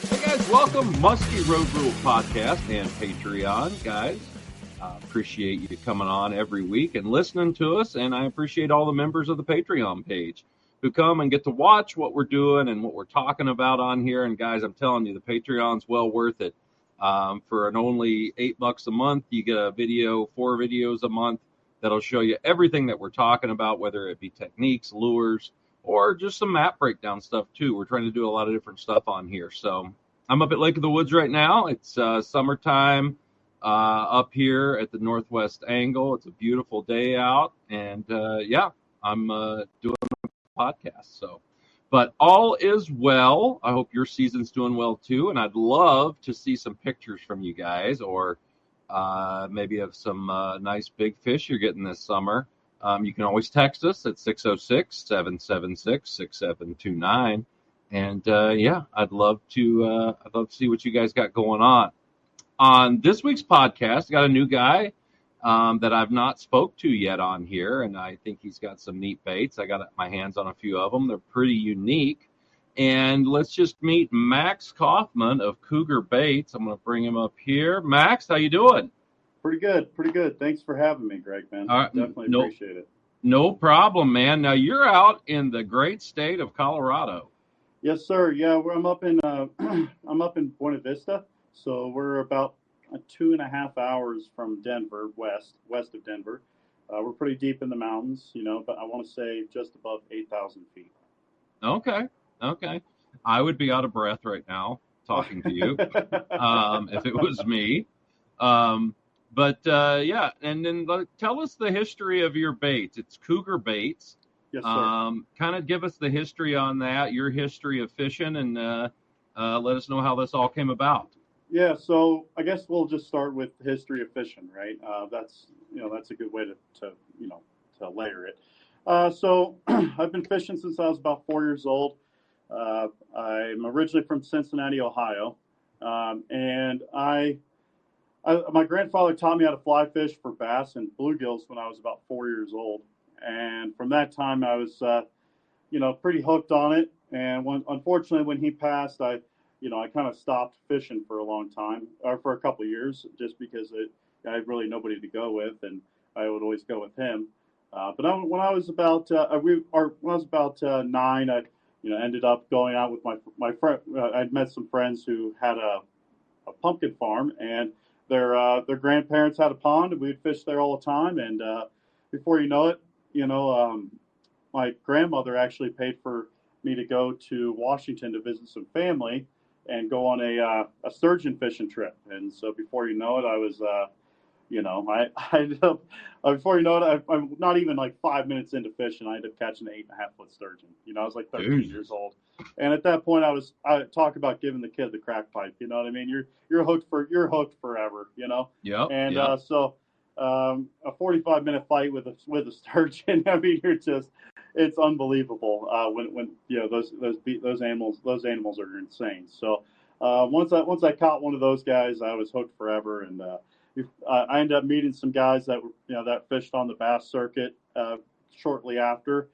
Hey guys, welcome Muskie Road Rule Podcast and Patreon, guys. Appreciate you coming on every week and listening to us, and I appreciate all the members of the Patreon page who come and get to watch what we're doing and what we're talking about on here. And guys, I'm telling you, the Patreon's well worth it. For an only $8 a month, you get a video, 4 videos a month that'll show you everything that we're talking about, whether it be techniques, lures, or just some map breakdown stuff too. We're trying to do a lot of different stuff on here. So I'm up at Lake of the Woods right now. It's summertime up here at the northwest angle. It's a beautiful day out, and I'm doing a podcast. But all is well. I hope your season's doing well too, and I'd love to see some pictures from you guys, or maybe of some nice big fish you're getting this summer. You can always text us at 606-776-6729. And I'd love to see what you guys got going on. On this week's podcast, I got a new guy that I've not spoke to yet on here, and I think he's got some neat baits. I got my hands on a few of them. They're pretty unique. And let's just meet Max Kaufmann of Cougarbaits. I'm going to bring him up here. Max, how you doing? Pretty good. Thanks for having me, Greg, man. Definitely appreciate it. No problem, man. Now, you're out in the great state of Colorado. Yes, sir. Yeah, I'm up in I'm up in Buena Vista, so we're about 2.5 hours from Denver, west of Denver. We're pretty deep in the mountains, but I want to say just above 8,000 feet. Okay. I would be out of breath right now talking to you if it was me. And then tell us the history of your baits. It's Cougarbaits. Yes, sir. Kind of give us the history on that, your history of fishing, and let us know how this all came about. Yeah, so I guess we'll just start with the history of fishing, right? That's a good way to layer it. So I've been fishing since I was about 4 years old. I'm originally from Cincinnati, Ohio, and my grandfather taught me how to fly fish for bass and bluegills when I was about 4 years old. And from that time, I was, pretty hooked on it. And unfortunately, when he passed, I kind of stopped fishing for a long time, or for a couple of years, just because I had really nobody to go with, and I would always go with him. But when I was about 9, I ended up going out with my friend. I'd met some friends who had a pumpkin farm, and their grandparents had a pond, and we'd fish there all the time. And before you know it, my grandmother actually paid for me to go to Washington to visit some family and go on a sturgeon fishing trip. And so before you know it, I was, before you know it, I'm not even like 5 minutes into fishing, I ended up catching an 8.5-foot sturgeon. I was like 13 years old. And at that point, I talk about giving the kid the crack pipe. You know what I mean? You're hooked forever. Yeah. And so a 45-minute fight with a sturgeon. I mean, it's unbelievable when those animals are insane. So once I caught one of those guys, I was hooked forever. And I ended up meeting some guys that that fished on the bass circuit shortly after.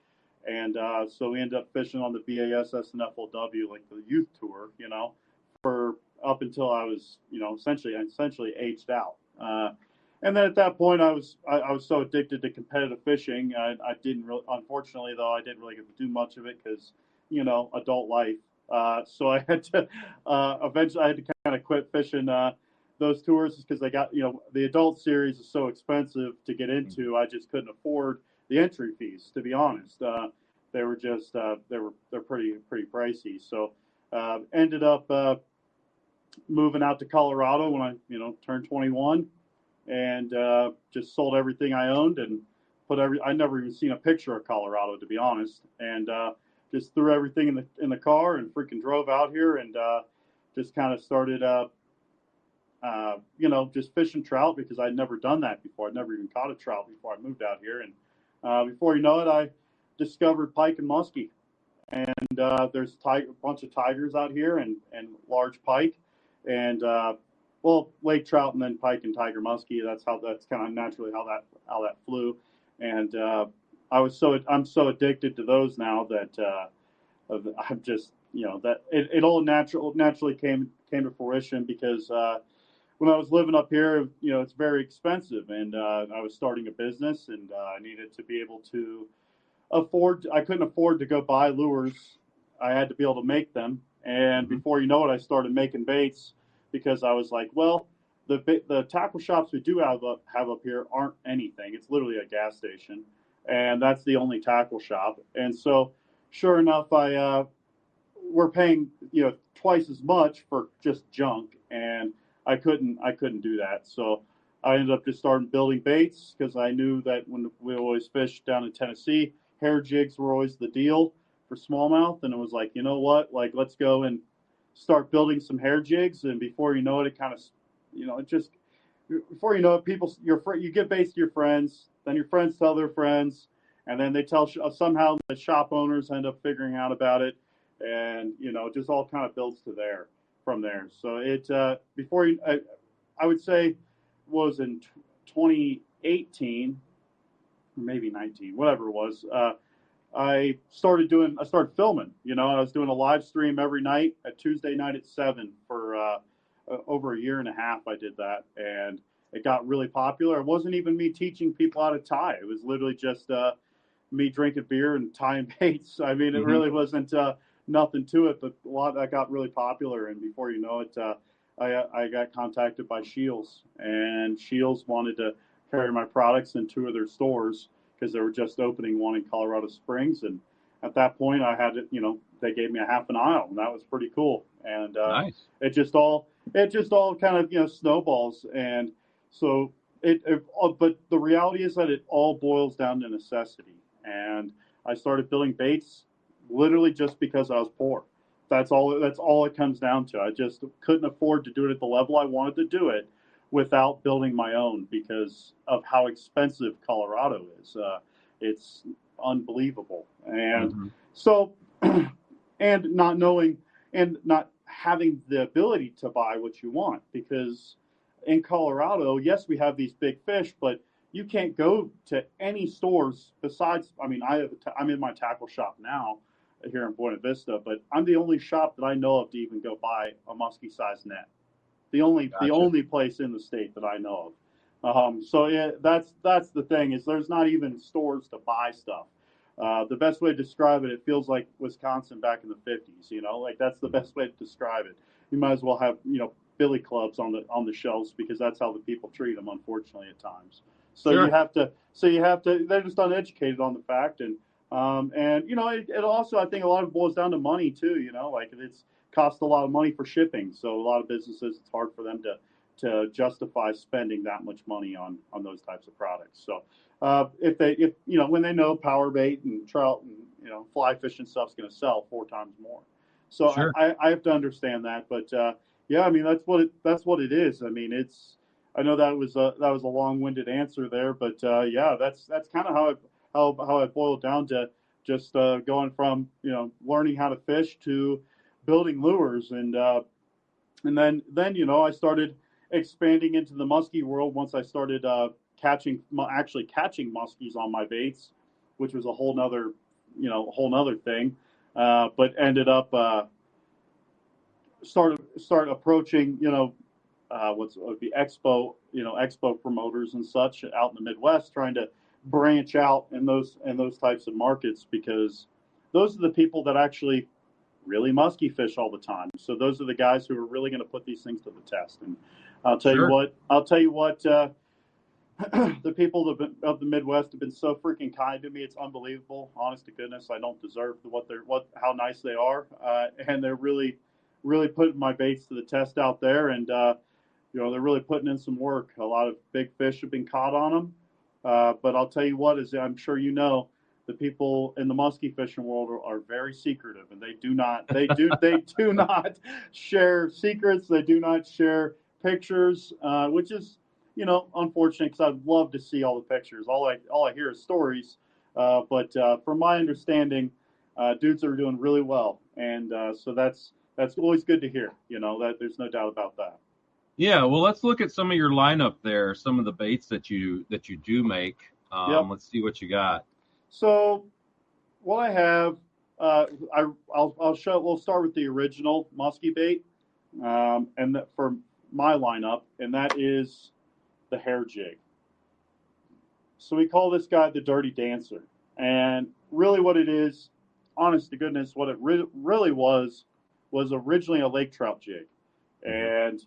And so we ended up fishing on the BASS and FLW, like the youth tour, for up until I was, essentially aged out. And then at that point, I was so addicted to competitive fishing. I didn't really, unfortunately, though, I didn't really get to do much of it because, adult life. So I had to eventually I had to kind of quit fishing those tours because they got the adult series is so expensive to get into. I just couldn't afford the entry fees, to be honest. They were just they're pretty pricey. So ended up moving out to Colorado when I turned 21. And just sold everything I owned and I never even seen a picture of Colorado, to be honest, and just threw everything in the car and freaking drove out here and just kind of started just fishing trout because I'd never done that before. I'd never even caught a trout before I moved out here, and before you know it, I discovered pike and muskie, and there's a bunch of tigers out here and large pike, and lake trout and then pike and tiger muskie. That's kind of naturally how that flew, and I'm so addicted to those now that I'm just that it all naturally came to fruition because when I was living up here, it's very expensive, and I was starting a business, and I needed to be able to I couldn't afford to go buy lures. I had to be able to make them. And before you know it, I started making baits because I was like, well, the tackle shops we do have up here aren't anything. It's literally a gas station, and that's the only tackle shop. And so, sure enough, we're paying twice as much for just junk, and I couldn't do that. So I ended up just starting building baits because I knew that when we always fished down in Tennessee, hair jigs were always the deal for smallmouth, and it was like, you know what, like let's go and start building some hair jigs, and before you know it, it kind of, it just, before you know it, you give baits to your friends, then your friends tell their friends, and then they tell somehow the shop owners end up figuring out about it, and it just all kind of builds from there. So it I would say was in 2018. Maybe 19, whatever it was. I started filming. I was doing a live stream every night at Tuesday night at 7 for over a year and a half. I did that, and it got really popular. It wasn't even me teaching people how to tie. It was literally just me drinking beer and tying baits. I mean, it really wasn't nothing to it, but a lot that got really popular. And before you know it, I got contacted by Shields, and Shields wanted to carry my products in 2 of their stores because they were just opening one in Colorado Springs. And at that point, I had it, they gave me a half an aisle, and that was pretty cool. And nice. it just all kind of, snowballs. And so but the reality is that it all boils down to necessity. And I started building baits literally just because I was poor. That's all it comes down to. I just couldn't afford to do it at the level I wanted to do it without building my own because of how expensive Colorado is. It's unbelievable. And so, and not knowing and not having the ability to buy what you want, because in Colorado, yes, we have these big fish, but you can't go to any stores besides, I'm in my tackle shop now here in Buena Vista, but I'm the only shop that I know of to even go buy a musky-sized net. The only place in the state that I know of. So that's the thing, is there's not even stores to buy stuff. The best way to describe it feels like Wisconsin back in the 50s. Like that's the best way to describe it. You might as well have billy clubs on the shelves, because that's how the people treat them, unfortunately, at times. So sure. you have to. They're just uneducated on the fact, and it also, I think a lot of it boils down to money too. Like it's costs a lot of money for shipping, so a lot of businesses, it's hard for them to justify spending that much money on those types of products. So if when they know power bait and trout and fly fishing stuff's going to sell 4 times more, so sure. I have to understand that. But that's what it is. I know that was a long-winded answer there, but that's kind of how it boiled down to just going from learning how to fish to building lures, and then I started expanding into the muskie world once I started catching muskies on my baits, which was a whole nother thing, but ended up start approaching the expo promoters and such out in the Midwest, trying to branch out in those types of markets, because those are the people that actually really musky fish all the time. So those are the guys who are really going to put these things to the test. And I'll tell you what, the people of the Midwest have been so freaking kind to me. It's unbelievable. Honest to goodness, I don't deserve how nice they are, and they're really putting my baits to the test out there. And they're really putting in some work. A lot of big fish have been caught on them. But I'll tell you what, as I'm sure the people in the musky fishing world are very secretive, and they do not share secrets. They do not share pictures, which is unfortunate, because I'd love to see all the pictures. All I hear is stories. But from my understanding, dudes are doing really well, and so that's always good to hear. That there's no doubt about that. Yeah, well, let's look at some of your lineup there, some of the baits that you do make. Let's see what you got. So what I have We'll start with the original musky bait, and that for my lineup, and that is the hair jig. So we call this guy the Dirty Dancer, and really what it is, honest to goodness, what it really was originally a lake trout jig, and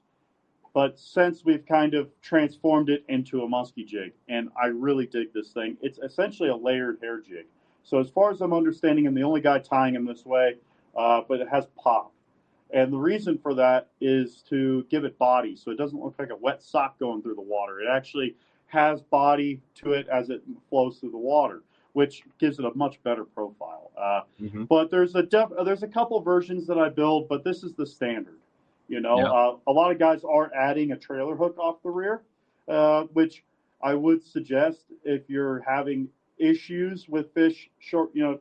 but since we've kind of transformed it into a musky jig, and I really dig this thing. It's essentially a layered hair jig. So as far as I'm understanding, I'm the only guy tying him this way, but it has pop. And the reason for that is to give it body, so it doesn't look like a wet sock going through the water. It actually has body to it as it flows through the water, which gives it a much better profile. But there's a couple versions that I build, but this is the standard. A lot of guys are adding a trailer hook off the rear, which I would suggest if you're having issues with fish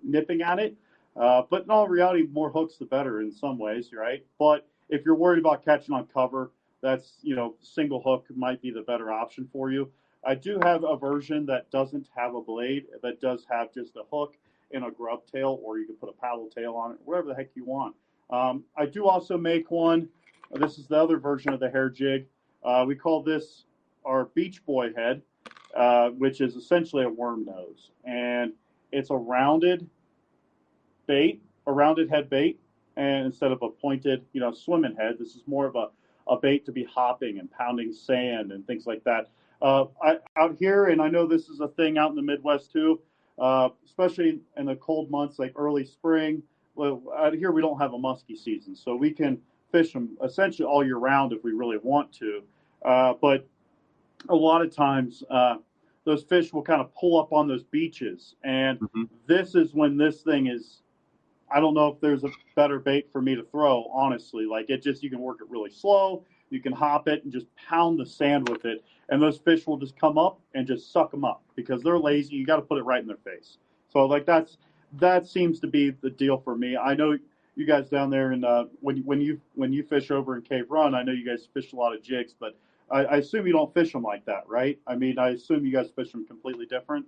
nipping at it. But in all reality, more hooks the better in some ways, right? But if you're worried about catching on cover, that's, single hook might be the better option for you. I do have a version that doesn't have a blade, that does have just a hook and a grub tail, or you can put a paddle tail on it, whatever the heck you want. I do also make one. This is the other version of the hair jig. We call this our Beach Boy head, which is essentially a worm nose. And it's a rounded head bait. And instead of a pointed, swimming head, this is more of a bait to be hopping and pounding sand and things like that. Out here, and I know this is a thing out in the Midwest too, especially in the cold months like early spring. Well, out here we don't have a musky season, so we can fish them essentially all year round if we really want to. But a lot of times those fish will kind of pull up on those beaches, and this is when this thing is. I don't know if there's a better bait for me to throw, honestly. Like you can work it really slow. You can hop it and just pound the sand with it, and those fish will just come up and just suck them up because they're lazy. You got to put it right in their face. So that seems to be the deal for me. I know you guys down there, and when you fish over in Cave Run, I know you guys fish a lot of jigs, but I assume you don't fish them like that, right? I mean, I assume you guys fish them completely different.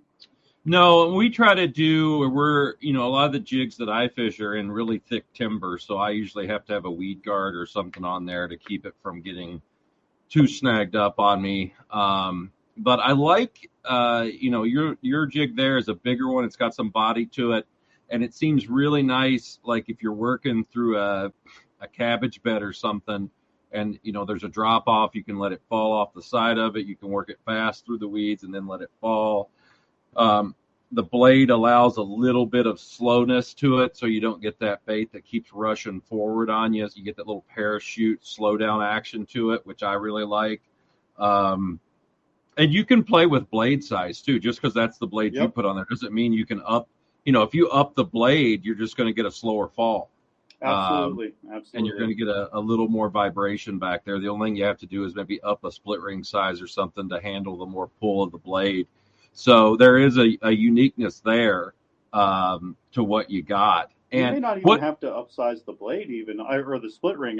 No, we try to do, a lot of the jigs that I fish are in really thick timber, so I usually have to have a weed guard or something on there to keep it from getting too snagged up on me. But I like, your jig there is a bigger one. It's got some body to it, and it seems really nice, like if you're working through a cabbage bed or something, and, there's a drop off, you can let it fall off the side of it. You can work it fast through the weeds and then let it fall. The blade allows a little bit of slowness to it, so you don't get that bait that keeps rushing forward on you. So you get that little parachute slow down action to it, which I really like. And you can play with blade size too. Just because that's the blade you put on there doesn't mean you can up. If you up the blade, you're just going to get a slower fall. Absolutely. And you're going to get a little more vibration back there. The only thing you have to do is maybe up a split ring size or something to handle the more pull of the blade. So there is a uniqueness there to what you got. And you may not even have to upsize the blade or the split ring.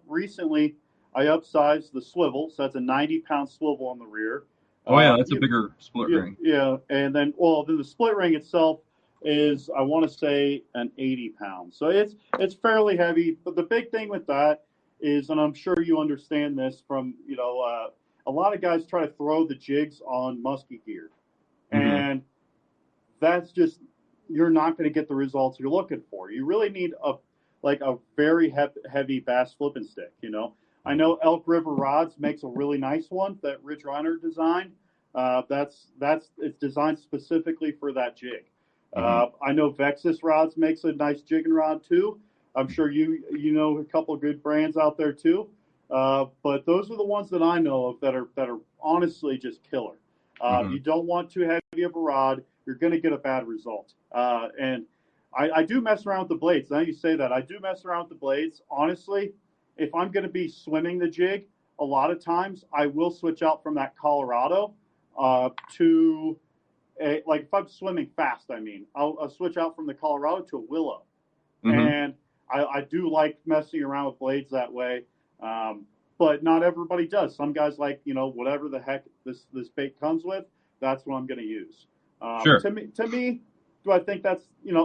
Recently upsized the swivel, so that's a 90-pound swivel on the rear. That's a bigger split ring. Yeah, and then the split ring itself is, I want to say, an 80-pound. So it's fairly heavy. But the big thing with that is, and I'm sure you understand this from a lot of guys try to throw the jigs on musky gear, and that's just, you're not going to get the results you're looking for. You really need a very heavy bass flipping stick. I know Elk River Rods makes a really nice one that Rich Reiner designed. It's designed specifically for that jig. I know Vexus Rods makes a nice jigging rod too. I'm sure you know a couple of good brands out there too. But those are the ones that I know of that are honestly just killer. You don't want too heavy of a rod. You're going to get a bad result. And I do mess around with the blades. Now you say that. I do mess around with the blades. Honestly, if I'm going to be swimming the jig, a lot of times I will switch out from that Colorado to, if I'm swimming fast, I'll switch out from the Colorado to a Willow. And I do like messing around with blades that way. But not everybody does. Some guys like, whatever the heck this bait comes with, that's what I'm going to use. Sure. To me, do I think that's,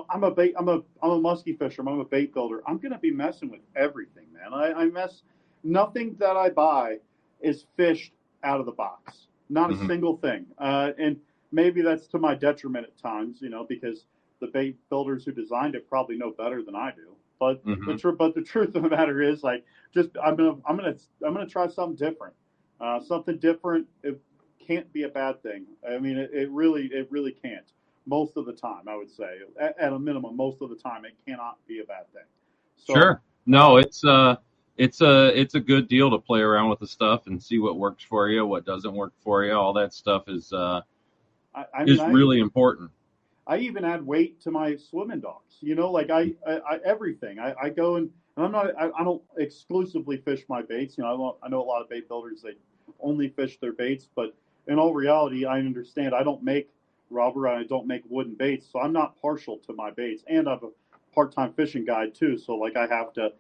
I'm a musky fisherman. I'm a bait builder. I'm going to be messing with everything, man. Nothing that I buy is fished out of the box. Not a Mm-hmm. single thing. And maybe that's to my detriment at times, because the bait builders who designed it probably know better than I do. But Mm-hmm. the truth of the matter is, like, I'm gonna try something different. Something different. It can't be a bad thing. I mean, it really can't. Most of the time, I would say, at a minimum, most of the time, it cannot be a bad thing. So, Sure. No, it's a good deal to play around with the stuff and see what works for you, what doesn't work for you. All that stuff I mean, is really important. I even add weight to my swimming dogs. Like I everything. I go and I don't exclusively fish my baits. I know a lot of bait builders, they only fish their baits, but in all reality, I understand I don't make rubber and I don't make wooden baits, so I'm not partial to my baits. And I'm a part-time fishing guide too, so like I have to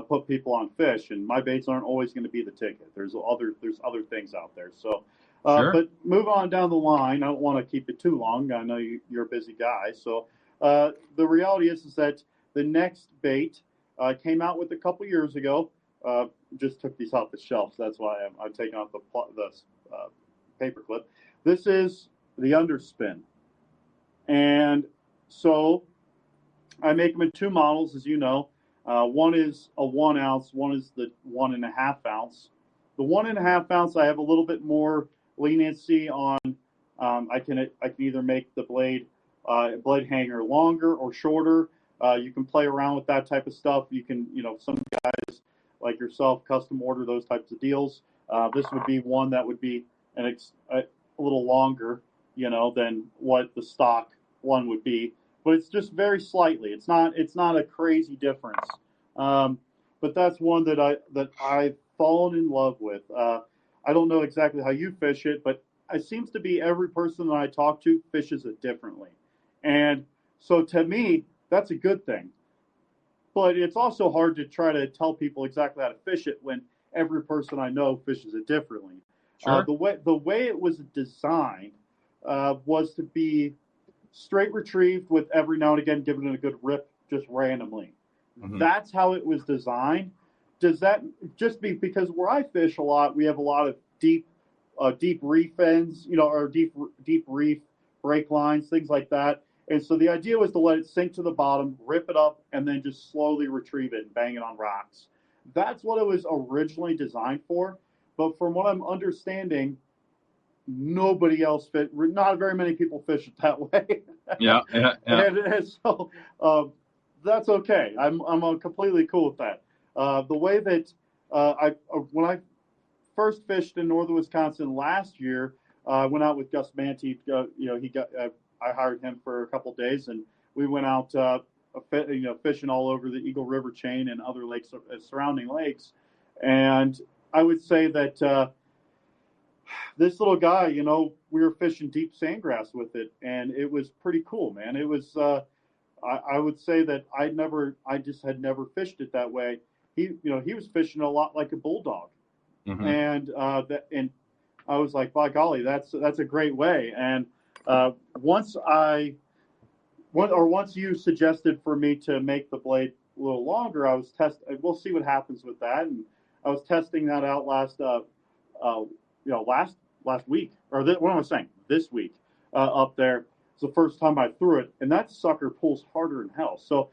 put people on fish, and my baits aren't always going to be the ticket. There's other things out there. So Sure. but move on down the line. I don't want to keep it too long. I know you're a busy guy. So the reality is that the next bait came out with a couple years ago. Just took these off the shelf. So that's why I'm taking off the paper clip. This is the underspin. And so I make them in two models, as you know. One is a 1 ounce, one is the 1.5 ounce. The 1.5 ounce, I have a little bit more leniency on. I can either make the blade hanger longer or shorter. You can play around with that type of stuff. You can, some guys like yourself custom order those types of deals. This would be one that would be a little longer, than what the stock one would be, but it's just very slightly. It's not a crazy difference. But that's one that I've fallen in love with. I don't know exactly how you fish it, but it seems to be every person that I talk to fishes it differently. And so to me, that's a good thing. But it's also hard to try to tell people exactly how to fish it when every person I know fishes it differently. Sure. The way it was designed was to be straight retrieved with every now and again giving it a good rip just randomly. Mm-hmm. That's how it was designed. Does that just be because where I fish a lot, we have a lot of deep reef ends, or deep reef break lines, things like that. And so the idea was to let it sink to the bottom, rip it up, and then just slowly retrieve it and bang it on rocks. That's what it was originally designed for. But from what I'm understanding, nobody else not very many people fish it that way. Yeah. And so that's okay. I'm completely cool with that. The way that when I first fished in northern Wisconsin last year, I went out with Gus Mantee. I hired him for a couple days, and we went out fishing all over the Eagle River chain and other lakes, surrounding lakes. And I would say that this little guy, we were fishing deep sandgrass with it, and it was pretty cool, man. It was. I would say that I just had never fished it that way. He was fishing a lot like a bulldog, Mm-hmm. and I was like, by golly, that's a great way. And once you suggested for me to make the blade a little longer, I was we'll see what happens with that, and I was testing that out last week, or what am I saying? This week up there. It's the first time I threw it, and that sucker pulls harder than hell. So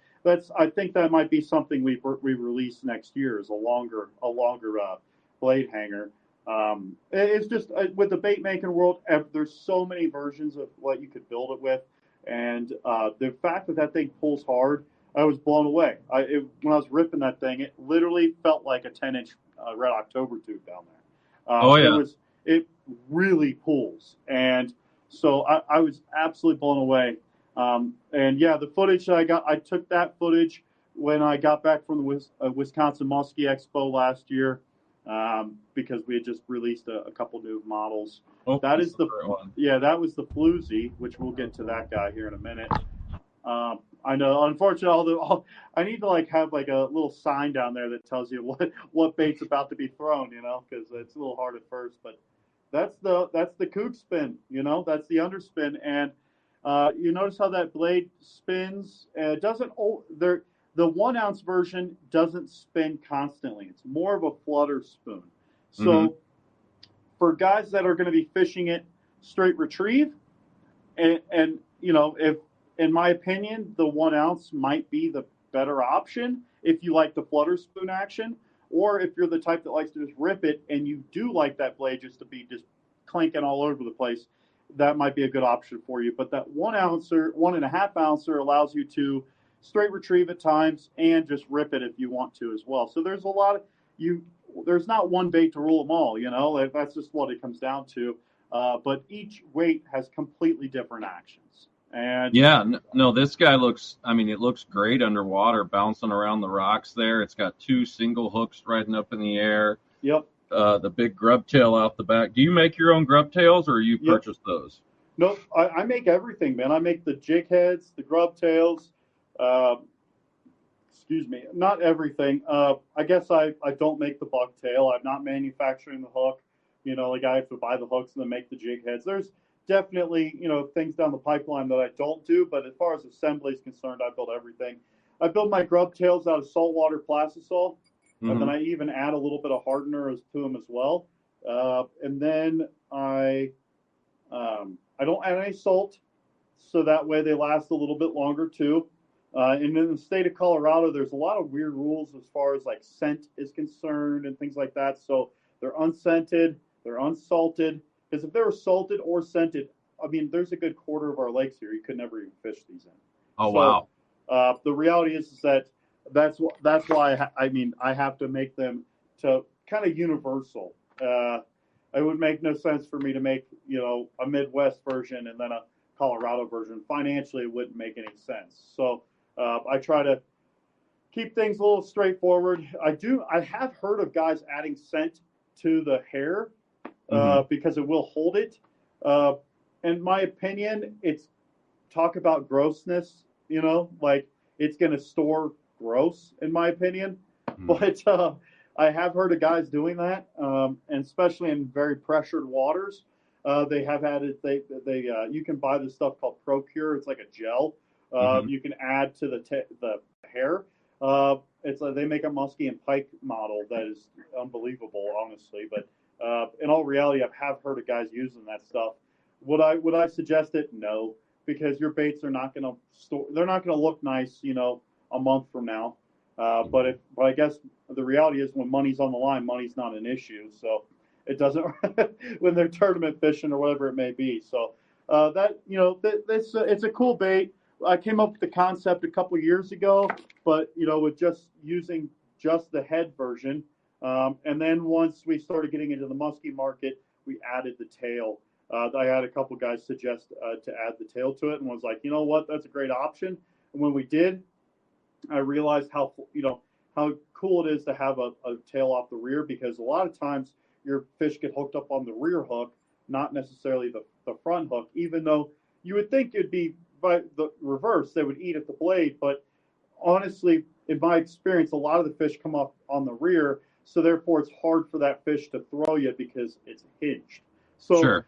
I think that might be something we release next year, is a longer blade hanger. It's just with the bait making world, there's so many versions of what you could build it with, and the fact that thing pulls hard, I was blown away. When I was ripping that thing, it literally felt like a 10-inch red October tube down there. Oh yeah. It really pulls, and so I was absolutely blown away. And yeah, the footage I took that footage when I got back from the Wisconsin Muskie Expo last year, because we had just released a couple new models. Oh, that was the one. which we'll get to that guy here in a minute. I know, unfortunately, I need to have a little sign down there that tells you what bait's about to be thrown, because it's a little hard at first, but that's the kook spin, that's the underspin. And You notice how that blade spins? It doesn't. The 1 ounce version doesn't spin constantly. It's more of a flutter spoon. So for guys that are going to be fishing it straight retrieve, and if in my opinion, the 1 ounce might be the better option if you like the flutter spoon action, or if you're the type that likes to just rip it and you do like that blade just to be just clanking all over the place, that might be a good option for you. But that 1 ouncer, 1.5 ouncer allows you to straight retrieve at times and just rip it if you want to as well. So there's a lot of there's not one bait to rule them all, that's just what it comes down to. But each weight has completely different actions. And yeah, no, this guy looks, it looks great underwater, bouncing around the rocks there. It's got 2 single hooks riding up in the air. Yep. The big grub tail out the back. Do you make your own grub tails, or you purchase those? No, I make everything, man. I make the jig heads, the grub tails. Excuse me, not everything. I guess I don't make the bucktail. I'm not manufacturing the hook. I have to buy the hooks and then make the jig heads. There's definitely, things down the pipeline that I don't do, but as far as assembly is concerned, I build everything. I build my grub tails out of saltwater plastisol, and then I even add a little bit of hardener to them as well. And then I don't add any salt, so that way they last a little bit longer too. And in the state of Colorado, there's a lot of weird rules as far as like scent is concerned and things like that. So they're unscented, they're unsalted. Because if they were salted or scented, there's a good quarter of our lakes here you could never even fish these in. Oh, so, wow. The reality is that's why I have to make them to kind of universal. It would make no sense for me to make a Midwest version and then a Colorado version. Financially, it wouldn't make any sense. So I try to keep things a little straightforward. I have heard of guys adding scent to the hair. Because it will hold it. In my opinion, it's talk about grossness, like it's going to store gross, in my opinion. But I have heard of guys doing that, and especially in very pressured waters. They have added, you can buy this stuff called Procure. It's like a gel. You can add to the hair. It's they make a muskie and pike model that is unbelievable, honestly. But in all reality, I have heard of guys using that stuff. Would I suggest it? No, because your baits are not going to store. They're not going to look nice, a month from now. But I guess the reality is when money's on the line, money's not an issue. So it doesn't when they're tournament fishing or whatever it may be. So it's a cool bait. I came up with the concept a couple years ago, but with just using just the head version. And then once we started getting into the muskie market, we added the tail. I had a couple guys suggest to add the tail to it, and was like, you know what, that's a great option. And when we did, I realized how cool it is to have a tail off the rear, because a lot of times your fish get hooked up on the rear hook, not necessarily the front hook, even though you would think it'd be by the reverse, they would eat at the blade. But honestly, in my experience, a lot of the fish come up on the rear, so therefore it's hard for that fish to throw you because it's hinged. So, sure.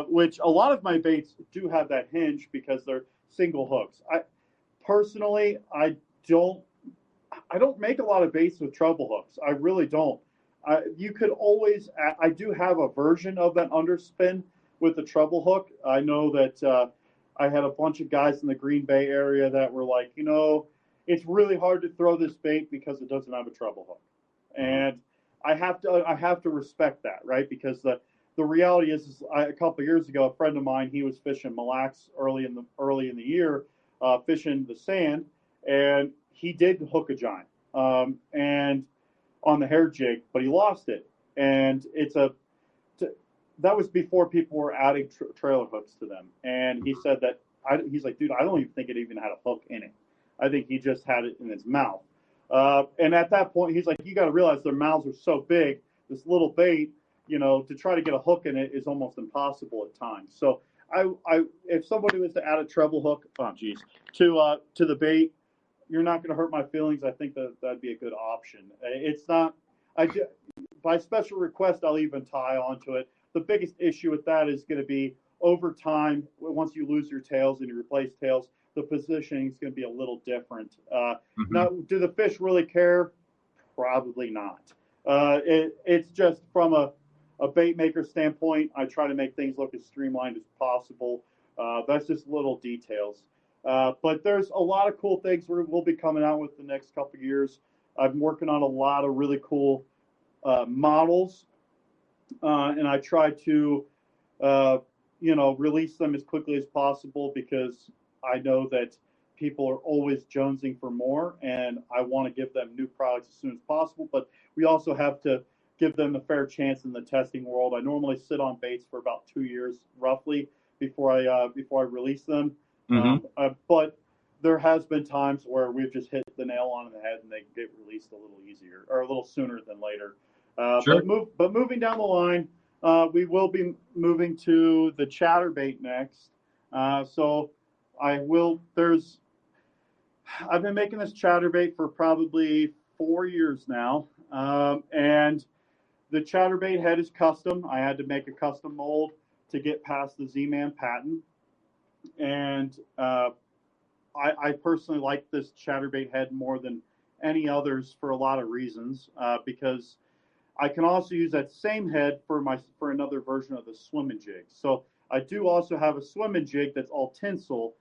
Which a lot of my baits do have that hinge because they're single hooks. Personally, I don't make a lot of baits with treble hooks. I really don't. You could always, I do have a version of that underspin with the treble hook. I know that I had a bunch of guys in the Green Bay area that were like, it's really hard to throw this bait because it doesn't have a treble hook. And I have to respect that, right? Because the reality is a couple of years ago, a friend of mine, he was fishing Mille Lacs early in the year, fishing the sand, and he did hook a giant, and on the hair jig, but he lost it. And that was before people were adding trailer hooks to them. And he said that he's like, dude, I don't even think it even had a hook in it. I think he just had it in his mouth. And at that point, he's like, you got to realize their mouths are so big. This little bait, to try to get a hook in it is almost impossible at times. So if somebody was to add a treble hook, to the bait, you're not going to hurt my feelings. I think that'd be a good option. It's not. By special request, I'll even tie onto it. The biggest issue with that is going to be over time, once you lose your tails and you replace tails, the positioning is going to be a little different. Now, do the fish really care? Probably not. It's just from a bait maker standpoint, I try to make things look as streamlined as possible. That's just little details. But there's a lot of cool things we'll be coming out with the next couple of years. I'm working on a lot of really cool models, and I try to, release them as quickly as possible because I know that people are always jonesing for more, and I want to give them new products as soon as possible. But we also have to give them a fair chance in the testing world. I normally sit on baits for about 2 years, roughly, before I release them. But there has been times where we've just hit the nail on the head and they get released a little easier or a little sooner than later. Sure. But moving down the line, we will be moving to the chatterbait next. So I've been making this chatterbait for probably 4 years now, and the chatterbait head is custom. I had to make a custom mold to get past the Z-Man patent, and I personally like this chatterbait head more than any others for a lot of reasons, because I can also use that same head for another version of the swimming jig. So I do also have a swimming jig that's all tinsel,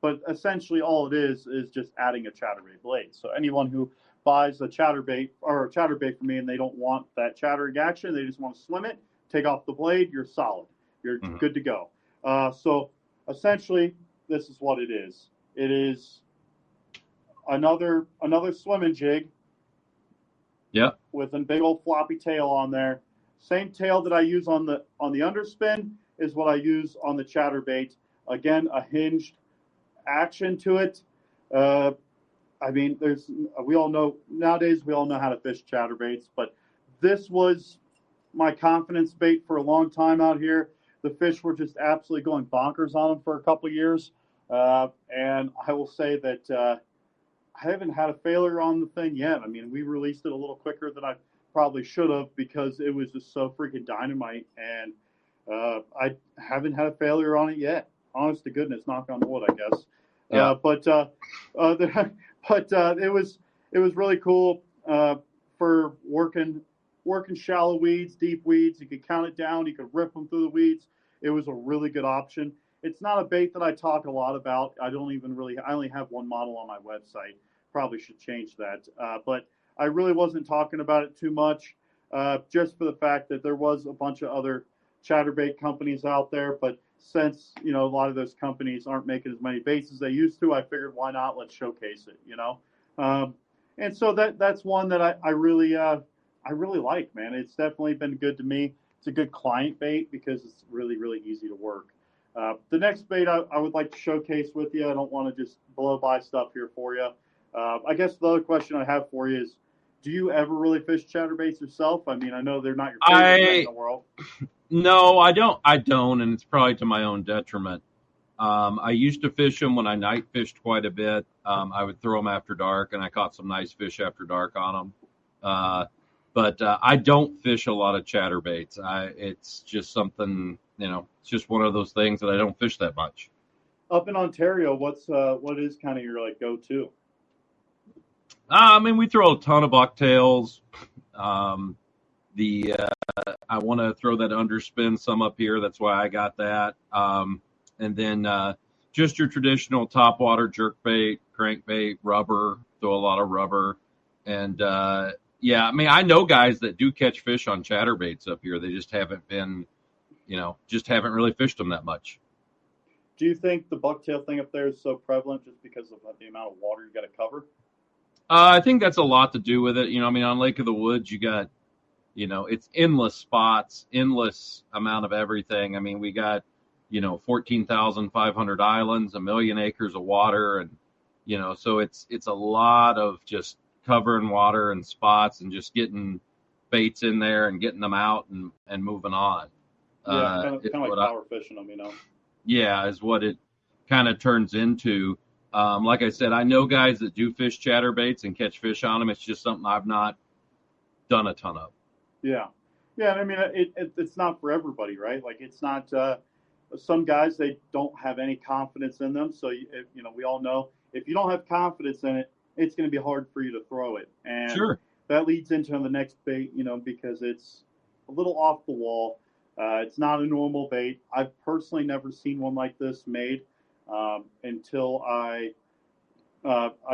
but essentially all it is just adding a chatterbait blade. So anyone who buys a chatterbait from me and they don't want that chattering action, they just want to swim it, take off the blade, you're solid. You're good to go. So essentially, this is what it is. It is another swimming jig. Yep. With a big old floppy tail on there. Same tail that I use on the underspin is what I use on the chatterbait. Again, a hinged action to it. I mean, we all know how to fish chatterbaits, but this was my confidence bait for a long time out here. The fish were just absolutely going bonkers on them for a couple of years, and I will say that I haven't had a failure on the thing yet. I mean, we released it a little quicker than I probably should have because it was just so freaking dynamite, and I haven't had a failure on it yet. Honest to goodness, knock on wood, I guess. Yeah. But it was really cool for working shallow weeds, deep weeds. You could count it down. You could rip them through the weeds. It was a really good option. It's not a bait that I talk a lot about. I only have one model on my website. Probably should change that. But I really wasn't talking about it too much, just for the fact that there was a bunch of other chatterbait companies out there. But since, a lot of those companies aren't making as many baits as they used to, I figured why not? Let's showcase it, And so that's one that I really like, man. It's definitely been good to me. It's a good client bait because it's really, really easy to work. The next bait I would like to showcase with you, I don't want to just blow by stuff here for you. I guess the other question I have for you is, do you ever really fish chatterbaits yourself? I mean, I know they're not your favorite thing in the world. No, I don't, and it's probably to my own detriment. I used to fish them when I night fished quite a bit. I would throw them after dark, and I caught some nice fish after dark on them. But I don't fish a lot of chatterbaits. It's just something, it's just one of those things that I don't fish that much. Up in Ontario, what is kind of your go-to? I mean, we throw a ton of bucktails. I want to throw that underspin some up here. That's why I got that. And then just your traditional topwater jerkbait, crankbait, rubber. Throw a lot of rubber. And yeah, I mean, I know guys that do catch fish on chatterbaits up here. They just haven't been, haven't really fished them that much. Do you think the bucktail thing up there is so prevalent just because of the amount of water you got to cover? I think that's a lot to do with it. I mean, on Lake of the Woods, you got, it's endless spots, endless amount of everything. I mean, we got, 14,500 islands, 1 million acres of water. And, so it's a lot of just covering water and spots and just getting baits in there and getting them out and moving on. Yeah, kind of like power fishing them, Yeah, is what it kind of turns into. Like I said, I know guys that do fish chatterbaits and catch fish on them. It's just something I've not done a ton of. Yeah. I mean, it's not for everybody, right? Like, it's not, some guys, they don't have any confidence in them. So, we all know if you don't have confidence in it, it's going to be hard for you to throw it. And Sure. that leads into the next bait, because it's a little off the wall. It's not a normal bait. I've personally never seen one like this made until I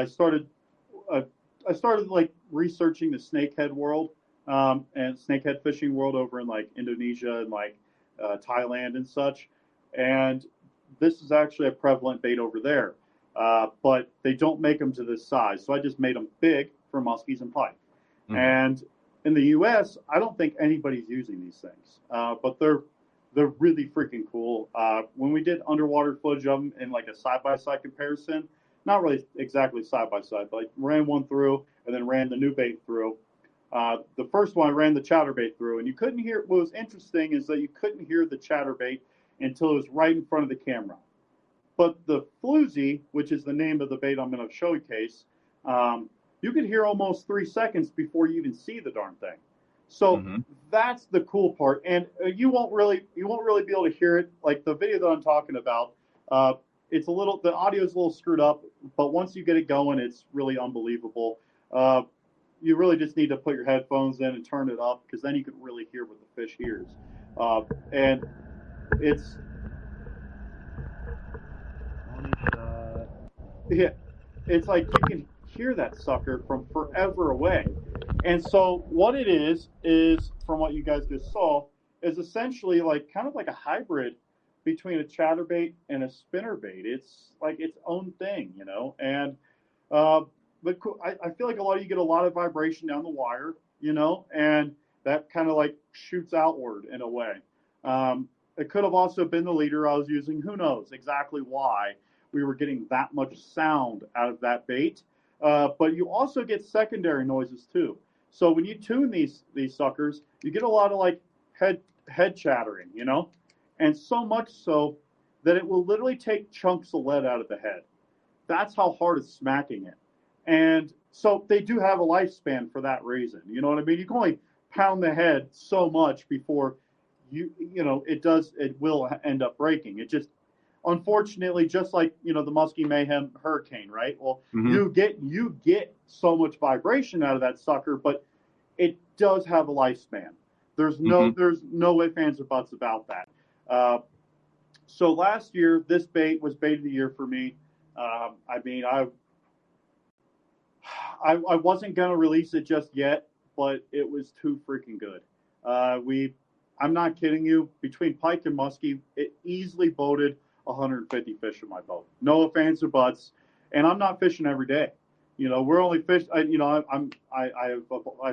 started like researching the snakehead world and snakehead fishing world over in like Indonesia and like Thailand and such. And this is actually a prevalent bait over there, but they don't make them to this size. So I just made them big for muskies and pike. Mm-hmm. And in the U.S., I don't think anybody's using these things, but they're really freaking cool. When we did underwater footage of them in like a side-by-side comparison, not really exactly side-by-side, but I ran one through and then ran the new bait through. The first one I ran the chatterbait through, and you couldn't hear. What was interesting is that you couldn't hear the chatterbait until it was right in front of the camera. But the floozy, which is the name of the bait I'm going to showcase, you could hear almost 3 seconds before you even see the darn thing. So that's the cool part, and you won't really be able to hear it. Like the video that I'm talking about, the audio is a little screwed up, but once you get it going, it's really unbelievable. You really just need to put your headphones in and turn it up, because then you can really hear what the fish hears. And it's it's like you can hear that sucker from forever away. And so what it is from what you guys just saw, is essentially like kind of like a hybrid between a chatterbait and a spinnerbait. It's like its own thing, and but I feel like a lot of you get a lot of vibration down the wire, and that kind of like shoots outward in a way. It could have also been the leader I was using. Who knows exactly why we were getting that much sound out of that bait. But you also get secondary noises too. So when you tune these suckers, you get a lot of like head chattering, and so much so that it will literally take chunks of lead out of the head. That's how hard it's smacking it. And so they do have a lifespan for that reason. You know what I mean? You can only pound the head so much before it will end up breaking. It just, unfortunately, just like, the Muskie Mayhem Hurricane, right? Well, you get so much vibration out of that sucker, but it does have a lifespan. There's no ifs, ands, or buts about that. So last year, this bait was bait of the year for me. I wasn't going to release it just yet, but it was too freaking good. I'm not kidding you. Between pike and muskie, it easily boated 150 fish in my boat. No ifs, ands, or buts. And I'm not fishing every day. We're only fish. I have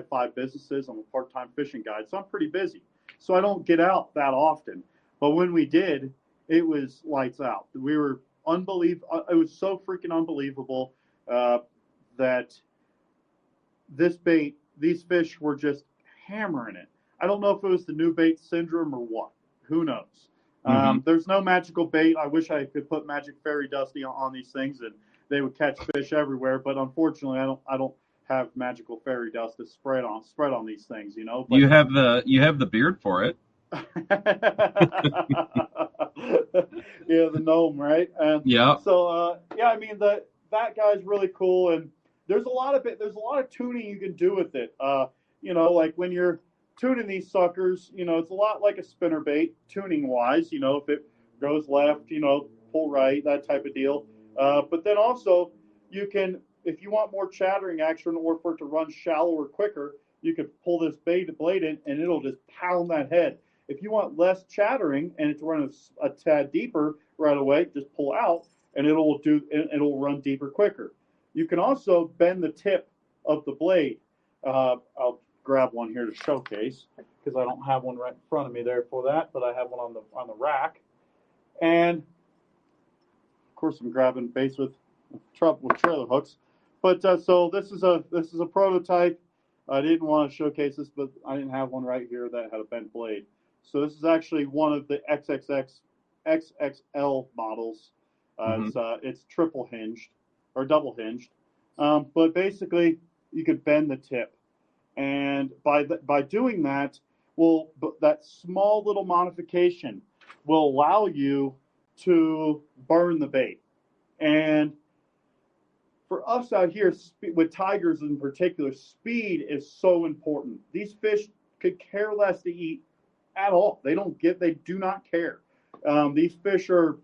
5 businesses. I'm a part-time fishing guide, so I'm pretty busy. So I don't get out that often. But when we did, it was lights out. We were unbelievable. It was so freaking unbelievable that this bait, these fish were just hammering it. I don't know if it was the new bait syndrome or what. Who knows? There's no magical bait. I wish I could put magic fairy dusty on these things and they would catch fish everywhere. But unfortunately, I don't have magical fairy dust to spread on these things. But you have the beard for it. Yeah, the gnome, right? Yeah. So that guy's really cool, and there's a lot of tuning you can do with it. Like when you're tuning these suckers, it's a lot like a spinnerbait tuning wise. If it goes left, pull right, that type of deal. But then also you can, if you want more chattering action or for it to run shallower quicker, you could pull this blade in and it'll just pound that head. If you want less chattering and it's running a tad deeper right away, just pull out and it'll run deeper quicker. You can also bend the tip of the blade. I'll grab one here to showcase because I don't have one right in front of me there for that, but I have one on the rack. And of course, I'm grabbing baits with trailer hooks. But so this is a prototype. I didn't want to showcase this, but I didn't have one right here that had a bent blade. So this is actually one of the XXL models. It's triple hinged or double hinged, but basically you could bend the tip, and by doing that, that small little modification will allow you to burn the bait. And for us out here, with tigers in particular, speed is so important. These fish could care less to eat at all. They do not care. These fish are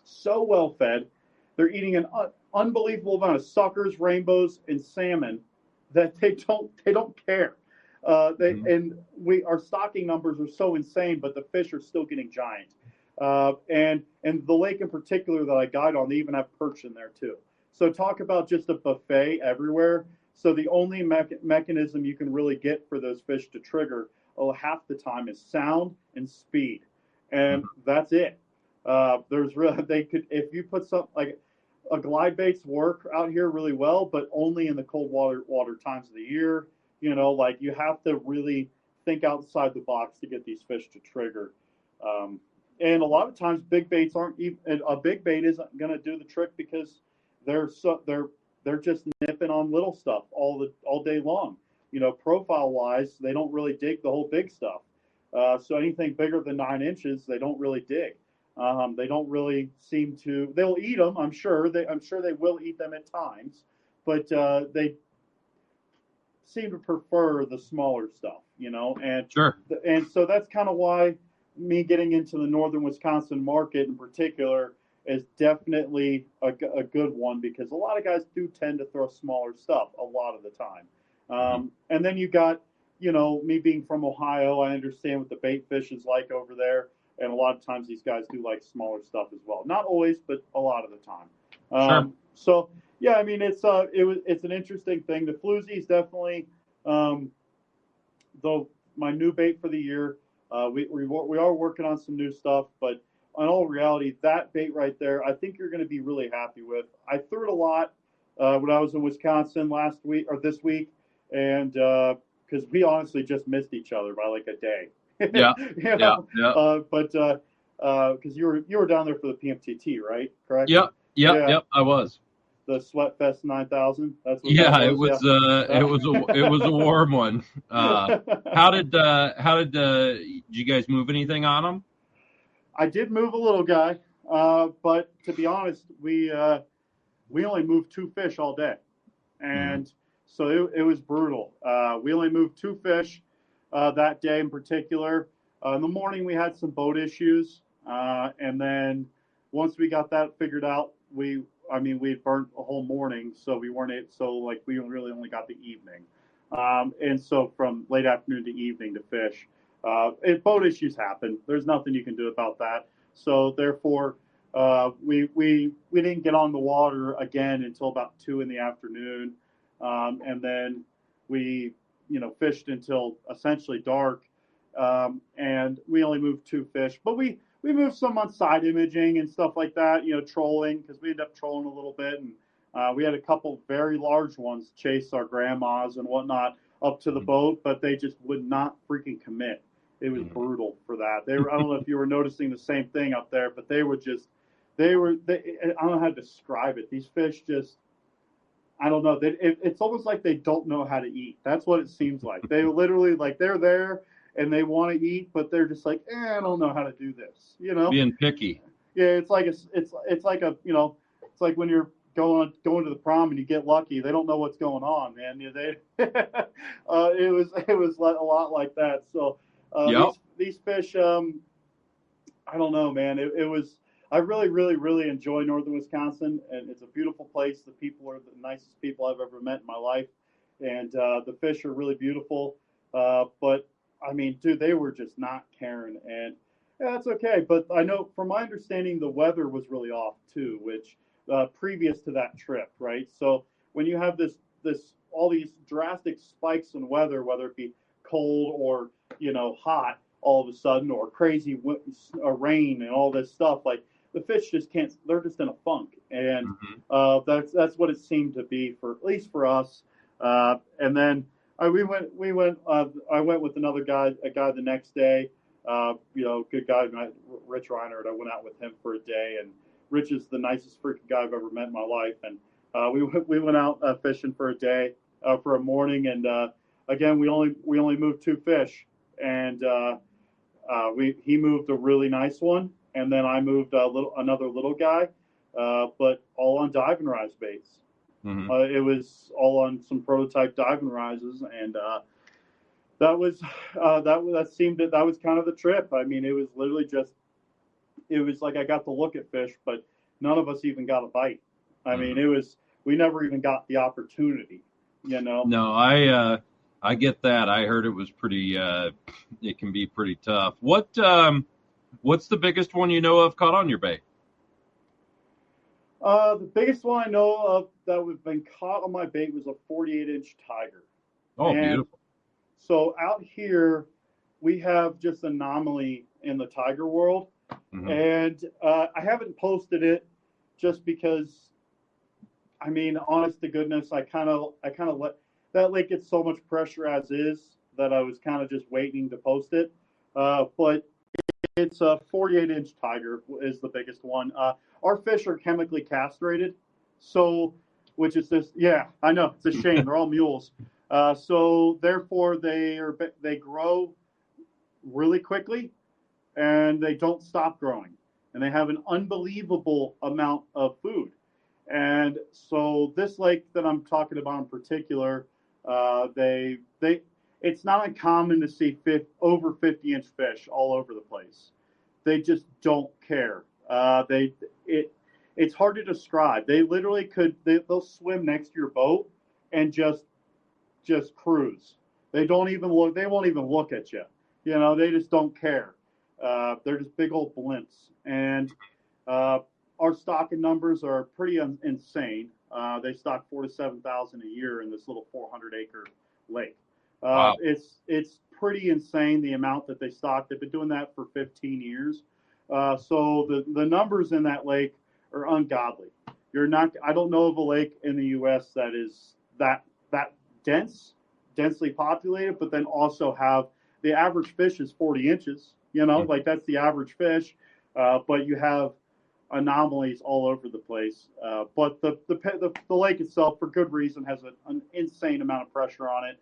so well fed. They're eating an unbelievable amount of suckers, rainbows, and salmon that they don't care. Our stocking numbers are so insane, but the fish are still getting giant. And the lake in particular that I guide on, they even have perch in there too. So talk about just a buffet everywhere. So the only mechanism you can really get for those fish to trigger half the time is sound and speed, and that's it. They could, if you put something like a glide baits work out here really well, but only in the cold water times of the year. Like you have to really think outside the box to get these fish to trigger. And a lot of times big baits aren't even, a big bait isn't going to do the trick because they're just nipping on little stuff all day long. Profile wise, they don't really dig the whole big stuff. So anything bigger than 9 inches, they don't really dig. They don't really seem to. They'll eat them. I'm sure they will eat them at times, but they seem to prefer the smaller stuff. And sure. And so that's kind of why me getting into the northern Wisconsin market in particular is definitely a good one, because a lot of guys do tend to throw smaller stuff a lot of the time. And then you got, me being from Ohio, I understand what the bait fish is like over there. And a lot of times these guys do like smaller stuff as well. Not always, but a lot of the time. Sure. So yeah, I mean, it's an interesting thing. The floozy is definitely my new bait for the year. We are working on some new stuff, but in all reality, that bait right there, I think you're going to be really happy with. I threw it a lot when I was in Wisconsin this week, and because we honestly just missed each other by like a day. Yeah. Yeah. But because you were down there for the PMTT, right? Correct. Yep. I was. The Sweat Fest 9000. That's what Yeah, that it was. It was a warm one. How did you guys move anything on them? I did move a little guy, but to be honest, we only moved 2 fish all day, and so it was brutal. We only moved 2 fish that day in particular. In the morning, we had some boat issues, and then once we got that figured out, we burnt a whole morning, so we really only got the evening, and so from late afternoon to evening to fish. Boat issues happen. There's nothing you can do about that. So therefore, we didn't get on the water again until about 2 in the afternoon, and then we fished until essentially dark, and we only moved 2 fish. But we moved some on side imaging and stuff like that, trolling, because we ended up trolling a little bit, and we had a couple very large ones chase our grandmas and whatnot up to the boat, but they just would not freaking commit. It was brutal for that. I don't know if you were noticing the same thing up there, but I don't know how to describe it. These fish just, I don't know. It's almost like they don't know how to eat. That's what it seems like. They literally, like, they're there and they want to eat, but they're just like, I don't know how to do this. Being picky. Yeah, it's like when you're going to the prom and you get lucky. They don't know what's going on, man. It was a lot like that. So these fish, I don't know, man. It was. I really, really, really enjoy northern Wisconsin, and it's a beautiful place. The people are the nicest people I've ever met in my life, and the fish are really beautiful. But I mean, dude, they were just not caring, and that's okay. But I know, from my understanding, the weather was really off too, which previous to that trip, right? So when you have all these drastic spikes in weather, whether it be cold or hot all of a sudden, or crazy rain and all this stuff, like, the fish just can't. They're just in a funk, and that's what it seemed to be, for at least for us. And then I went with another guy, the next day. Good guy, Rich Reinhardt. I went out with him for a day, and Rich is the nicest freaking guy I've ever met in my life. And we went out fishing for a day, for a morning, and again we only moved 2 fish, and he moved a really nice one, and then I moved another little guy, but all on dive and rise baits. Mm-hmm. It was all on some prototype dive and rises, and that was that was kind of the trip. I mean, it was literally it was like I got to look at fish, but none of us even got a bite. I mean, we never even got the opportunity, you know. No, I get that. I heard it was pretty. It can be pretty tough. What's the biggest one you know of caught on your bait? The biggest one I know of that was been caught on my bait was a 48-inch tiger. Oh, and beautiful. So out here, we have just anomaly in the tiger world, and I haven't posted it just because. I mean, honest to goodness, I kind of let that lake get so much pressure as is that I was kind of just waiting to post it. But it's a 48-inch tiger is the biggest one. Our fish are chemically castrated, so which is this. Yeah, I know it's a shame. They're all mules, so therefore they grow really quickly, and they don't stop growing, and they have an unbelievable amount of food. And so this lake that I'm talking about in particular, it's not uncommon to see over 50-inch fish all over the place. They just don't care. It's hard to describe. They literally they'll swim next to your boat and just cruise. They don't even look. They won't even look at you. You know, they just don't care. They're just big old blimps. And our stocking numbers are pretty insane. They stock 4,000 to 7,000 a year in this little 400-acre lake. Wow. It's pretty insane the amount that they stock. They've been doing that for 15 years. So the numbers in that lake are ungodly. I don't know of a lake in the U.S. that is that densely populated, but then also have the average fish is 40 inches. You know, like that's the average fish, but you have anomalies all over the place. But the lake itself, for good reason, has an insane amount of pressure on it.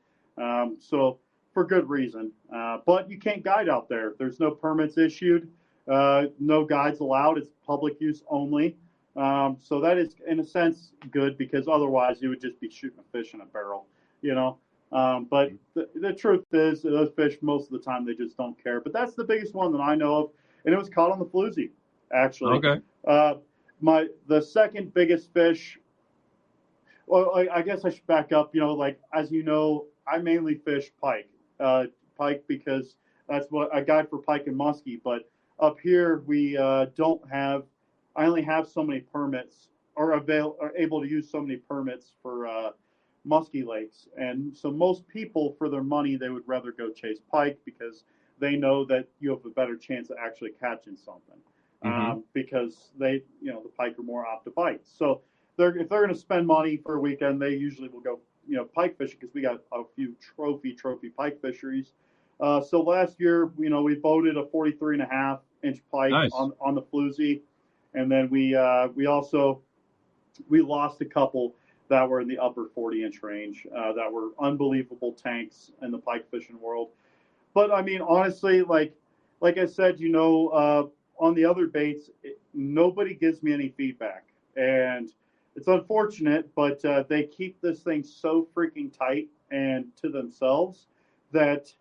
So for good reason. But you can't guide out there. There's no permits issued. No guides allowed. It's public use only. So that is, in a sense, good because otherwise you would just be shooting a fish in a barrel, you know. But the truth is, those fish, most of the time, they just don't care. But that's the biggest one that I know of, and it was caught on the floozy, actually. Okay. The second biggest fish. Well, I guess I should back up. You know, like as you know, I mainly fish pike. Pike because that's what I guide for pike and muskie. But up here we don't have. I only have so many permits, or are able to use so many permits for muskie lakes, and so most people, for their money, they would rather go chase pike because they know that you have a better chance of actually catching something. Because the pike are more apt to bite. So if they're going to spend money for a weekend, they usually will go, pike fishing because we got a few trophy pike fisheries. So last year, we boated a 43.5-inch pike Nice. on the floozy, and then we lost a couple that were in the upper 40-inch range that were unbelievable tanks in the pike fishing world. But I mean, honestly, like I said, on the other baits, nobody gives me any feedback, and it's unfortunate, but they keep this thing so freaking tight and to themselves that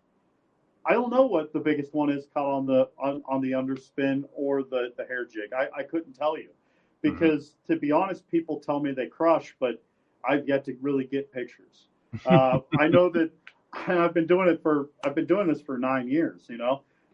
I don't know what the biggest one is caught on the underspin or the hair jig. I couldn't tell you because, to be honest, people tell me they crush, but I've yet to really get pictures. I know that I've been doing this for 9 years,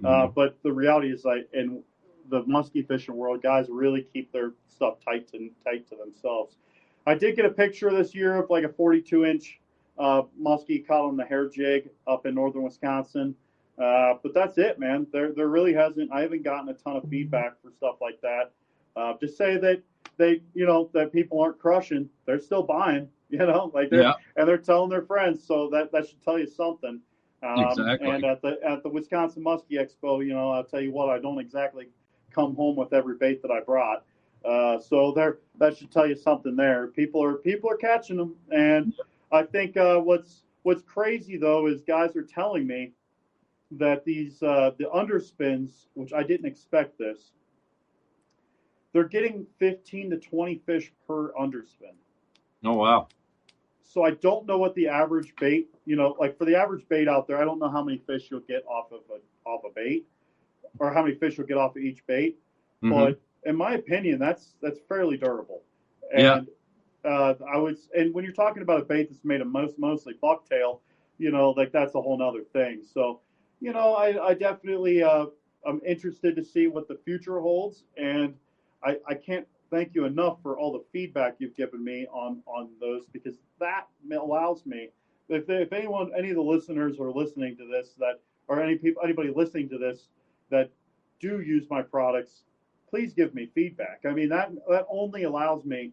but the reality is, in the muskie fishing world, guys really keep their stuff tight to themselves. I did get a picture this year of like a 42-inch muskie caught on the hair jig up in northern Wisconsin. But that's it, man. There really I haven't gotten a ton of feedback for stuff like that. Just say that that people aren't crushing. They're still buying, and they're telling their friends. So that should tell you something. Exactly. And at the Wisconsin Muskie Expo, I'll tell you what, I don't exactly come home with every bait that I brought. So that should tell you something there. People are catching them, and I think what's crazy though is guys are telling me that these the underspins, which I didn't expect this, they're getting 15 to 20 fish per underspin. Oh wow. So I don't know what the average bait, like for the average bait out there, I don't know how many fish you'll get off a bait, or how many fish you'll get off of each bait. Mm-hmm. But in my opinion, that's fairly durable. Yeah. And and when you're talking about a bait that's made of mostly bucktail, like that's a whole nother thing. So, I definitely I'm interested to see what the future holds, and I can't thank you enough for all the feedback you've given me on those, because that allows me, if anyone, any of the listeners are listening to this, that, or anybody listening to this that do use my products, please give me feedback. I mean, that only allows me,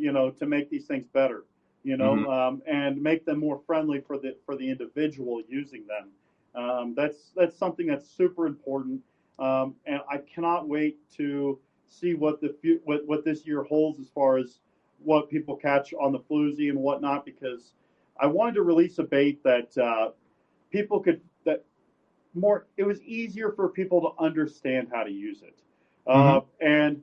to make these things better, and make them more friendly for the individual using them. That's something that's super important, and I cannot wait to see what this year holds as far as what people catch on the floozy and whatnot, because I wanted to release a bait that people could, it was easier for people to understand how to use it. And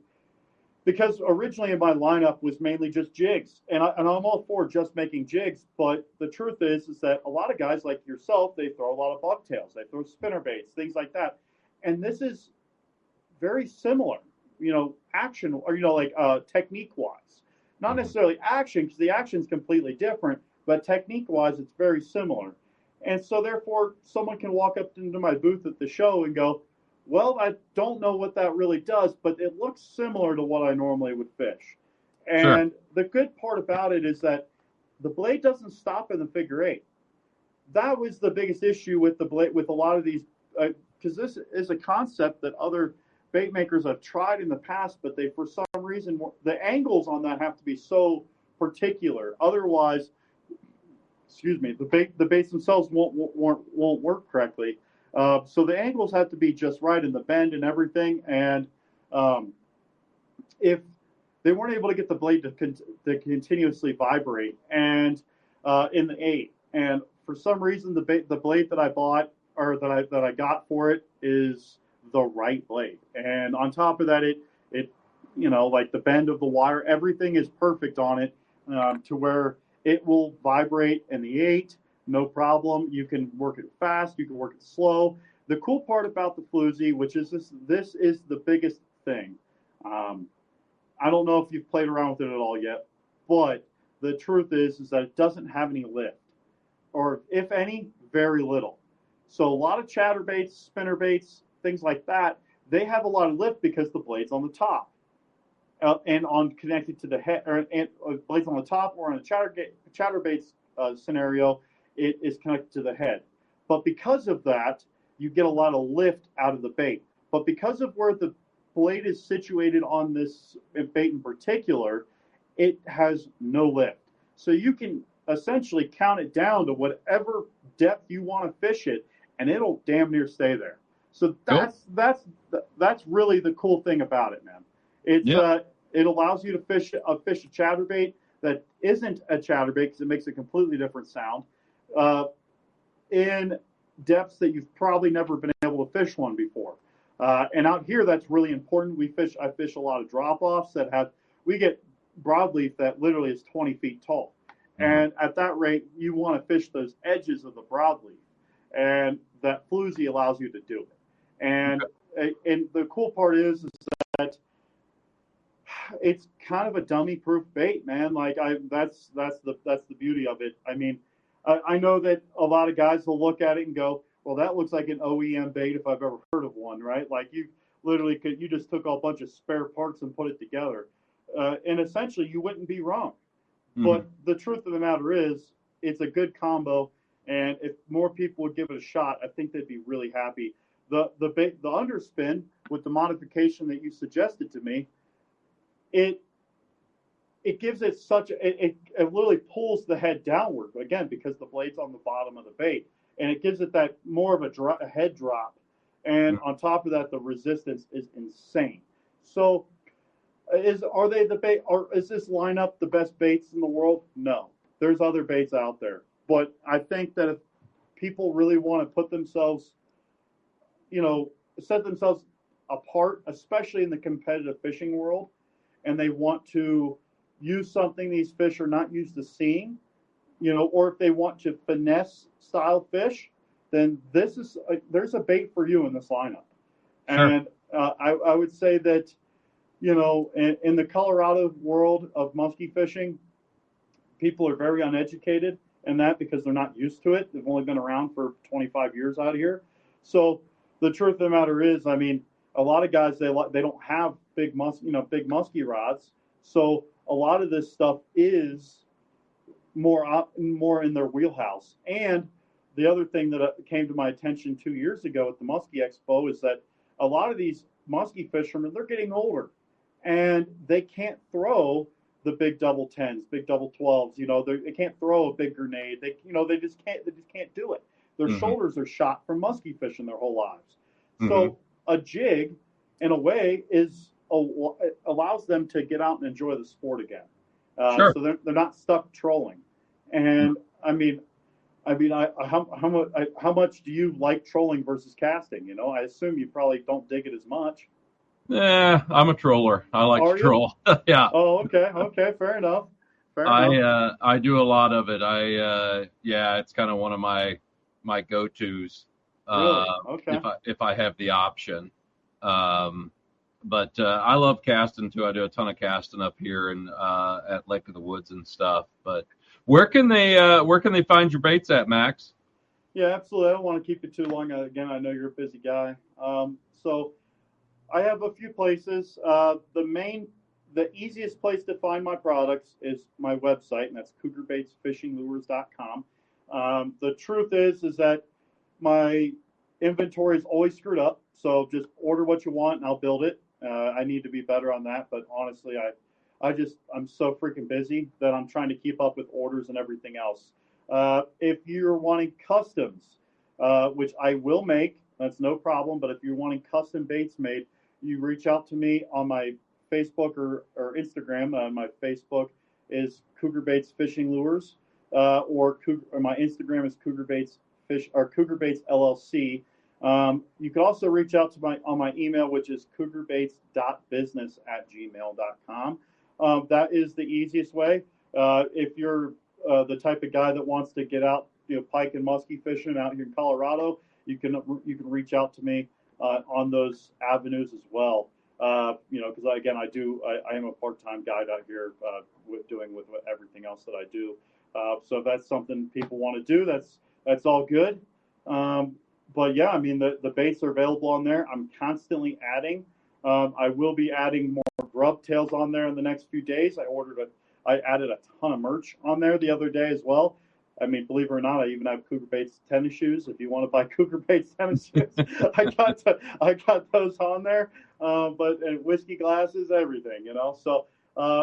because originally in my lineup was mainly just jigs, and I'm all for just making jigs, but the truth is that a lot of guys like yourself, they throw a lot of bucktails, they throw spinner baits, things like that, and this is very similar, action, or like technique wise, not necessarily action, because the action is completely different, but technique wise it's very similar. And so therefore someone can walk up into my booth at the show and go, well, I don't know what that really does, but it looks similar to what I normally would fish. And the good part about it is that the blade doesn't stop in the figure eight. That was the biggest issue with the blade, with a lot of these, because this is a concept that other bait makers have tried in the past, but they, for some reason, the angles on that have to be so particular. Otherwise, the baits themselves won't work correctly. So the angles have to be just right in the bend and everything. And if they weren't able to get the blade to continuously vibrate, and in the 8, and for some reason the blade that I bought, or that I got for it, is the right blade. And on top of that, it like the bend of the wire, everything is perfect on it, to where it will vibrate in the 8, no problem. You can work it fast, you can work it slow. The cool part about the floozy, which is this is the biggest thing. I don't know if you've played around with it at all yet, but the truth is that it doesn't have any lift, or if any, very little. So a lot of chatterbaits, spinner baits, things like that, they have a lot of lift because the blade's on the top, and connected to the head, or blades on the top, or in a chatterbaits scenario, it is connected to the head. But because of that, you get a lot of lift out of the bait. But because of where the blade is situated on this bait in particular, it has no lift. So you can essentially count it down to whatever depth you want to fish it, and it'll damn near stay there. So that's really the cool thing about it, man. It's it allows you to fish a chatterbait that isn't a chatterbait, because it makes a completely different sound, in depths that you've probably never been able to fish one before. And out here, that's really important. I fish a lot of drop-offs we get broadleaf that literally is 20 feet tall. And at that rate, you want to fish those edges of the broadleaf. And that floozy allows you to do it. And the cool part is that it's kind of a dummy-proof bait, man. Like that's the beauty of it. I mean, I know that a lot of guys will look at it and go, well, that looks like an OEM bait if I've ever heard of one, right? Like you just took a bunch of spare parts and put it together. And essentially you wouldn't be wrong. But the truth of the matter is, it's a good combo. And if more people would give it a shot, I think they'd be really happy. The underspin, with the modification that you suggested to me, it gives it it literally pulls the head downward, again, because the blade's on the bottom of the bait, and it gives it that more of a head drop. And on top of that, the resistance is insane. So is this lineup the best baits in the world? No, there's other baits out there, but I think that if people really want to put themselves set themselves apart, especially in the competitive fishing world, and they want to use something these fish are not used to seeing, or if they want to finesse style fish, then there's a bait for you in this lineup. Sure. And I would say that, in the Colorado world of muskie fishing, people are very uneducated in that because they're not used to it. They've only been around for 25 years out here. So the truth of the matter is, I mean, a lot of guys, they don't have big muskie rods. So a lot of this stuff is more in their wheelhouse. And the other thing that came to my attention 2 years ago at the Muskie Expo is that a lot of these muskie fishermen, they're getting older, and they can't throw the big double 10s, big double 12s. They can't throw a big grenade. They just can't do it. Their shoulders are shot from muskie fishing their whole lives. So a jig, in a way, allows them to get out and enjoy the sport again. Sure. So they're not stuck trolling. And how much do you like trolling versus casting? I assume you probably don't dig it as much. Yeah, I'm a troller. I like to troll. Yeah. Oh, okay, fair enough. I do a lot of it. It's kind of one of my go-tos. Really? Okay. If I have the option. But I love casting too. I do a ton of casting up here and at Lake of the Woods and stuff. But where can they find your baits at, Max? Yeah, absolutely. I don't want to keep you too long. Again, I know you're a busy guy. So I have a few places. The easiest place to find my products is my website, and that's cougarbaitsfishinglures.com. The truth is that my inventory is always screwed up. So just order what you want and I'll build it. I need to be better on that, but honestly, I'm so freaking busy that I'm trying to keep up with orders and everything else. If you're wanting customs, which I will make, that's no problem. But if you're wanting custom baits made, you reach out to me on my Facebook or Instagram. My Facebook is Cougar Baits Fishing Lures, or my Instagram is Cougar Baits LLC. You can also reach out to on my email, which is cougarbaits.business@gmail.com. That is the easiest way. If you're the type of guy that wants to get out, pike and muskie fishing out here in Colorado, you can reach out to me on those avenues as well. Because again, I am a part-time guide out here with everything else that I do. So if that's something people want to do, that's all good. But yeah, I mean, the baits are available on there. I'm constantly adding. I will be adding more grub tails on there in the next few days. I added a ton of merch on there the other day as well. I mean, believe it or not, I even have Cougar Baits tennis shoes. If you want to buy Cougar Baits tennis shoes, I got those on there. And whiskey glasses, everything, So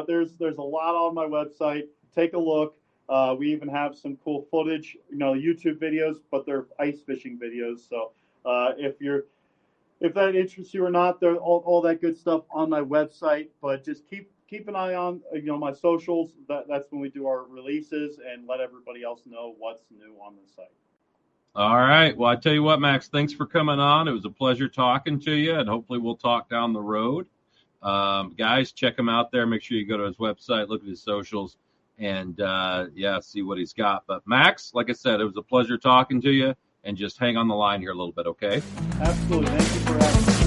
there's a lot on my website. Take a look. We even have some cool footage, YouTube videos, but they're ice fishing videos. So if that interests you or not, there's all that good stuff on my website. But just keep an eye on my socials. That's when we do our releases and let everybody else know what's new on the site. All right. Well, I tell you what, Max, thanks for coming on. It was a pleasure talking to you, and hopefully we'll talk down the road. Guys, check him out there. Make sure you go to his website, look at his socials, and see what he's got. But Max, like I said, it was a pleasure talking to you, and just hang on the line here a little bit, okay? Absolutely. Thank you for having me.